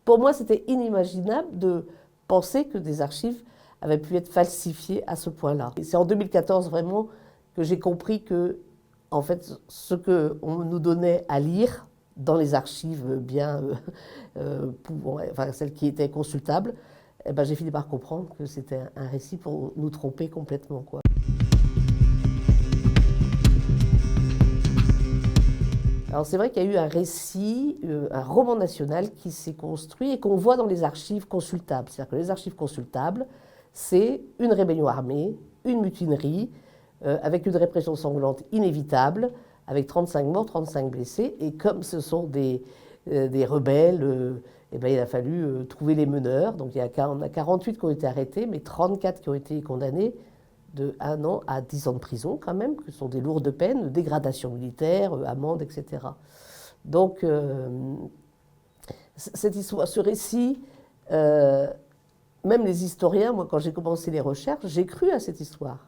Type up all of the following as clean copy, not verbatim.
Pour moi, c'était inimaginable de penser que des archives avaient pu être falsifiées à ce point-là. Et c'est en 2014 vraiment que j'ai compris que, en fait, ce qu'on nous donnait à lire dans les archives enfin, celles qui étaient consultables, eh ben, j'ai fini par comprendre que c'était un récit pour nous tromper complètement, quoi. Alors c'est vrai qu'il y a eu un récit, un roman national qui s'est construit et qu'on voit dans les archives consultables. C'est-à-dire que les archives consultables, c'est une rébellion armée, une mutinerie, avec une répression sanglante inévitable, avec 35 morts, 35 blessés. Et comme ce sont des rebelles, eh ben, il a fallu trouver les meneurs. Donc on a 48 qui ont été arrêtés, mais 34 qui ont été condamnés de 1 an à 10 ans de prison quand même, que ce sont des lourdes peines, dégradation militaire, amende, etc. Donc, cette histoire, ce récit, même les historiens, moi quand j'ai commencé les recherches, j'ai cru à cette histoire.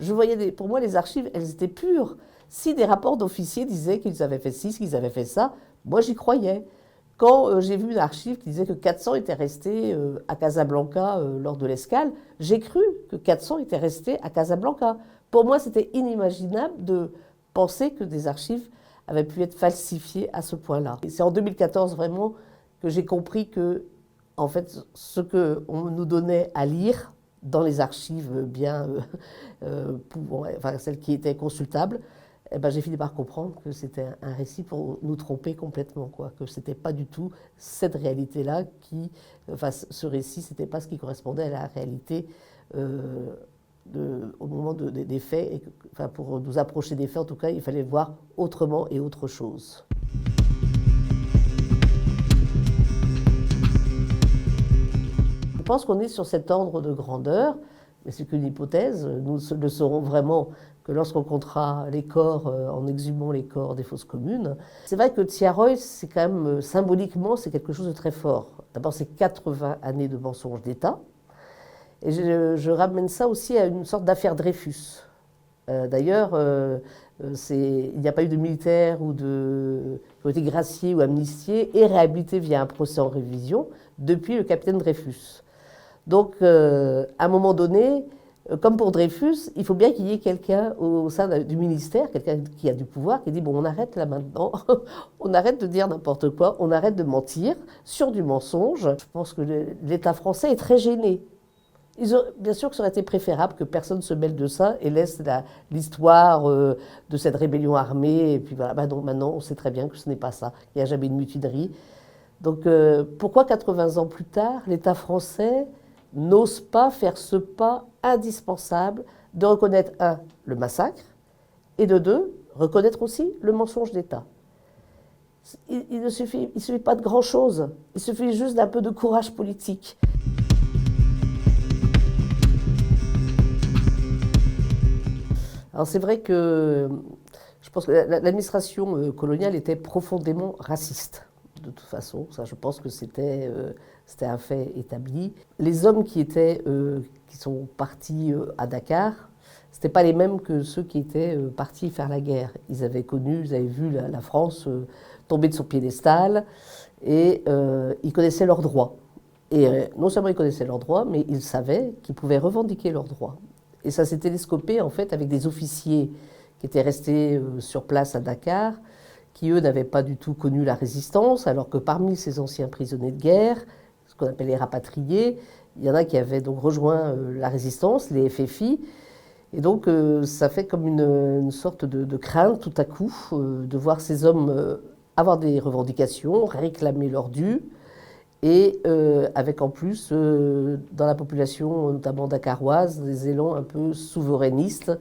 Je voyais pour moi les archives, elles étaient pures. Si des rapports d'officiers disaient qu'ils avaient fait ci, qu'ils avaient fait ça, moi j'y croyais. Quand j'ai vu une archive qui disait que 400 étaient restés à Casablanca lors de l'escale, j'ai cru que 400 étaient restés à Casablanca. Pour moi, c'était inimaginable de penser que des archives avaient pu être falsifiées à ce point-là. Et c'est en 2014 vraiment que j'ai compris que, en fait, ce qu'on nous donnait à lire dans les archives enfin, celles qui étaient consultables, eh ben, j'ai fini par comprendre que c'était un récit pour nous tromper complètement, quoi. Que ce n'était pas du tout cette réalité-là enfin, ce récit, ce n'était pas ce qui correspondait à la réalité au moment des faits. Et enfin, pour nous approcher des faits, en tout cas, il fallait voir autrement et autre chose. Je pense qu'on est sur cet ordre de grandeur, mais c'est qu'une hypothèse. Nous le saurons vraiment que lorsqu'on comptera les corps, en exhumant les corps des fosses communes. C'est vrai que Thiaroye, c'est quand même, symboliquement, c'est quelque chose de très fort. D'abord, c'est 80 années de mensonges d'État. Et je ramène ça aussi à une sorte d'affaire Dreyfus. D'ailleurs, il n'y a pas eu de militaires qui ont été graciés ou amnistiés et réhabilités via un procès en révision depuis le capitaine Dreyfus. Donc, à un moment donné, comme pour Dreyfus, il faut bien qu'il y ait quelqu'un au sein du ministère, quelqu'un qui a du pouvoir, qui dit « bon, on arrête là maintenant, on arrête de dire n'importe quoi, on arrête de mentir sur du mensonge ». Je pense que l'État français est très gêné. Bien sûr que ça aurait été préférable que personne ne se mêle de ça et laisse l'histoire de cette rébellion armée. Et puis voilà, bah donc maintenant, on sait très bien que ce n'est pas ça. Il n'y a jamais de mutinerie. Donc pourquoi 80 ans plus tard, l'État français n'ose pas faire ce pas indispensable de reconnaître, un, le massacre, et de deux, reconnaître aussi le mensonge d'État. Il ne suffit pas de grand-chose, il suffit juste d'un peu de courage politique. Alors c'est vrai que je pense que l'administration coloniale était profondément raciste. De toute façon, ça, je pense que c'était un fait établi. Les hommes qui sont partis à Dakar, ce n'étaient pas les mêmes que ceux qui étaient partis faire la guerre. Ils avaient vu la France tomber de son piédestal et ils connaissaient leurs droits. Et non seulement ils connaissaient leurs droits, mais ils savaient qu'ils pouvaient revendiquer leurs droits. Et ça s'est télescopé en fait avec des officiers qui étaient restés sur place à Dakar, qui eux n'avaient pas du tout connu la résistance, alors que parmi ces anciens prisonniers de guerre, ce qu'on appelle les rapatriés, il y en a qui avaient donc rejoint la résistance, les FFI, et donc ça fait comme une sorte de crainte tout à coup de voir ces hommes avoir des revendications, réclamer leur dû, et avec en plus dans la population, notamment dakaroise, des élans un peu souverainistes,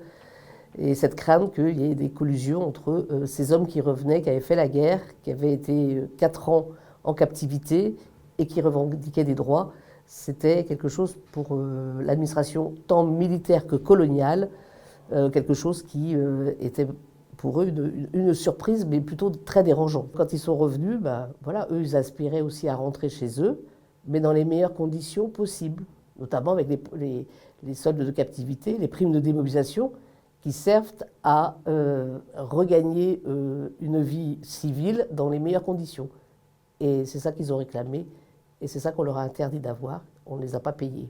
et cette crainte qu'il y ait des collusions entre ces hommes qui revenaient, qui avaient fait la guerre, qui avaient été 4 ans en captivité et qui revendiquaient des droits. C'était quelque chose pour l'administration tant militaire que coloniale, quelque chose qui était pour eux une surprise, mais plutôt très dérangeant. Quand ils sont revenus, voilà, eux, ils aspiraient aussi à rentrer chez eux, mais dans les meilleures conditions possibles, notamment avec les soldes de captivité, les primes de démobilisation, qui servent à regagner une vie civile dans les meilleures conditions. Et c'est ça qu'ils ont réclamé Et c'est ça qu'on leur a interdit d'avoir. On ne les a pas payés.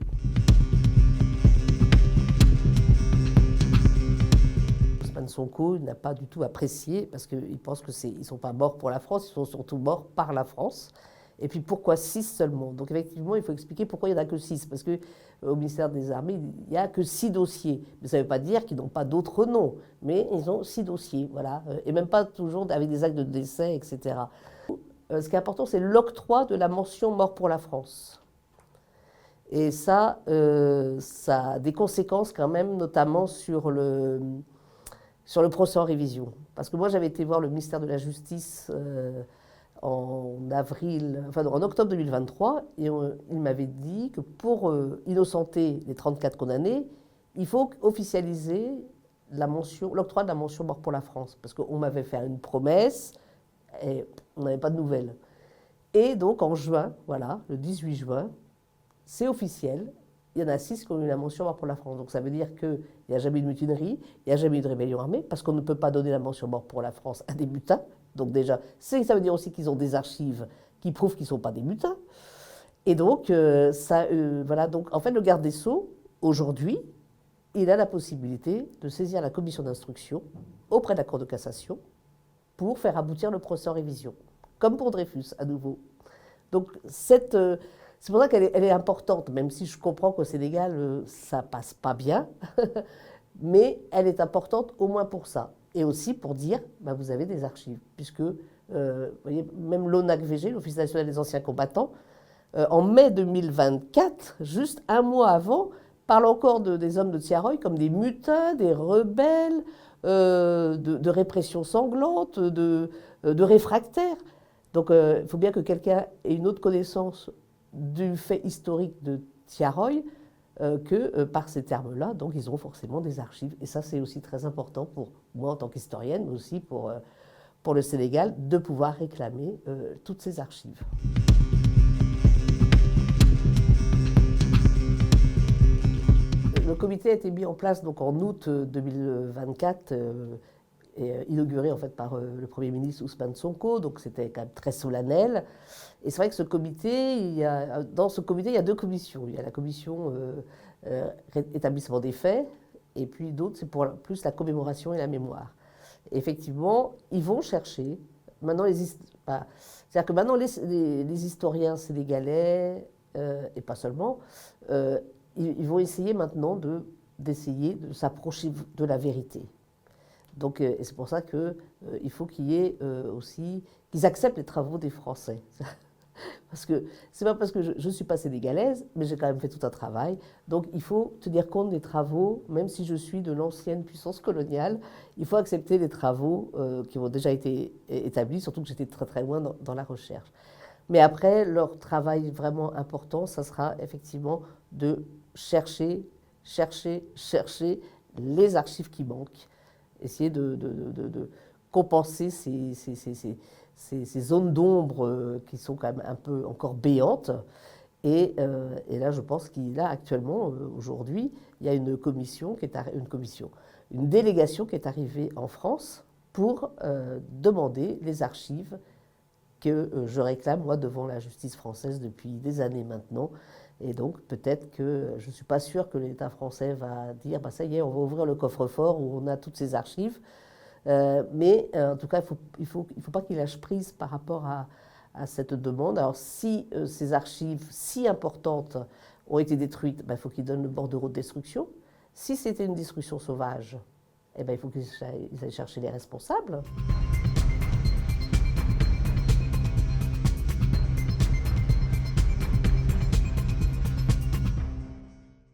Ousmane Sonko n'a pas du tout apprécié parce qu'il pense qu'ils ne sont pas morts pour la France, ils sont surtout morts par la France. Et puis pourquoi 6 seulement? Donc effectivement, il faut expliquer pourquoi il n'y en a que 6. Parce qu'au ministère des Armées, il n'y a que 6 dossiers. Mais ça ne veut pas dire qu'ils n'ont pas d'autres noms. Mais ils ont 6 dossiers, voilà. Et même pas toujours avec des actes de décès, etc. Ce qui est important, c'est l'octroi de la mention mort pour la France. Et ça a des conséquences quand même, notamment sur le procès en révision. Parce que moi, j'avais été voir le ministère de la Justice en octobre 2023, et il m'avait dit que pour innocenter les 34 condamnés, il faut officialiser l'octroi de la mention mort pour la France. Parce qu'on m'avait fait une promesse, et on n'avait pas de nouvelles. Et donc en juin, voilà, le 18 juin, c'est officiel, il y en a 6 qui ont eu la mention mort pour la France. Donc ça veut dire qu'il n'y a jamais eu de mutinerie, il n'y a jamais eu de rébellion armée, parce qu'on ne peut pas donner la mention mort pour la France à des mutins. Donc déjà, ça veut dire aussi qu'ils ont des archives qui prouvent qu'ils ne sont pas des mutins. Et donc, voilà, donc en fait, le garde des Sceaux, aujourd'hui, il a la possibilité de saisir la commission d'instruction auprès de la Cour de cassation pour faire aboutir le procès en révision, comme pour Dreyfus, à nouveau. Donc, c'est pour ça qu'elle est importante, même si je comprends qu'au Sénégal, ça passe pas bien, mais elle est importante au moins pour ça. Et aussi pour dire, bah, vous avez des archives, puisque, vous voyez, même l'ONAC-VG, l'Office national des anciens combattants, en mai 2024, juste un mois avant, parle encore des hommes de Thiaroye comme des mutins, des rebelles, de répression sanglante, de réfractaires. Donc il faut bien que quelqu'un ait une autre connaissance du fait historique de Thiaroye que par ces termes-là. Donc ils ont forcément des archives. Et ça, c'est aussi très important pour moi en tant qu'historienne, mais aussi pour le Sénégal, de pouvoir réclamer toutes ces archives. Le comité a été mis en place donc, en août 2024 et inauguré en fait, par le Premier ministre Ousmane Sonko, donc c'était quand même très solennel. Et c'est vrai que ce comité, dans ce comité, il y a 2 commissions. Il y a la commission établissement des faits, et puis d'autres, c'est pour plus la commémoration et la mémoire. Et effectivement, ils vont chercher, maintenant c'est-à-dire que maintenant les historiens sénégalais, et pas seulement, ils vont essayer maintenant d'essayer de s'approcher de la vérité. Donc, et c'est pour ça qu'il faut qu'il y ait aussi, qu'ils acceptent les travaux des Français. Parce que c'est pas parce que je ne suis pas sénégalaise, mais j'ai quand même fait tout un travail. Donc il faut tenir compte des travaux, même si je suis de l'ancienne puissance coloniale, il faut accepter les travaux qui ont déjà été établis, surtout que j'étais très très loin dans la recherche. Mais après, leur travail vraiment important, ça sera effectivement de chercher les archives qui manquent, essayer de compenser ces zones d'ombre qui sont quand même un peu encore béantes. Et là, je pense qu'il y a actuellement, aujourd'hui, il y a une délégation qui est arrivée en France pour demander les archives que je réclame, moi, devant la justice française depuis des années maintenant. Et donc, peut-être que, je ne suis pas sûre que l'État français va dire, bah, ça y est, on va ouvrir le coffre-fort où on a toutes ces archives. Mais en tout cas, il faut pas qu'il lâche prise par rapport à cette demande. Alors, si ces archives si importantes ont été détruites, ben, il faut qu'il donne le bordereau de destruction. Si c'était une destruction sauvage, eh ben, il faut qu'ils aillent chercher les responsables.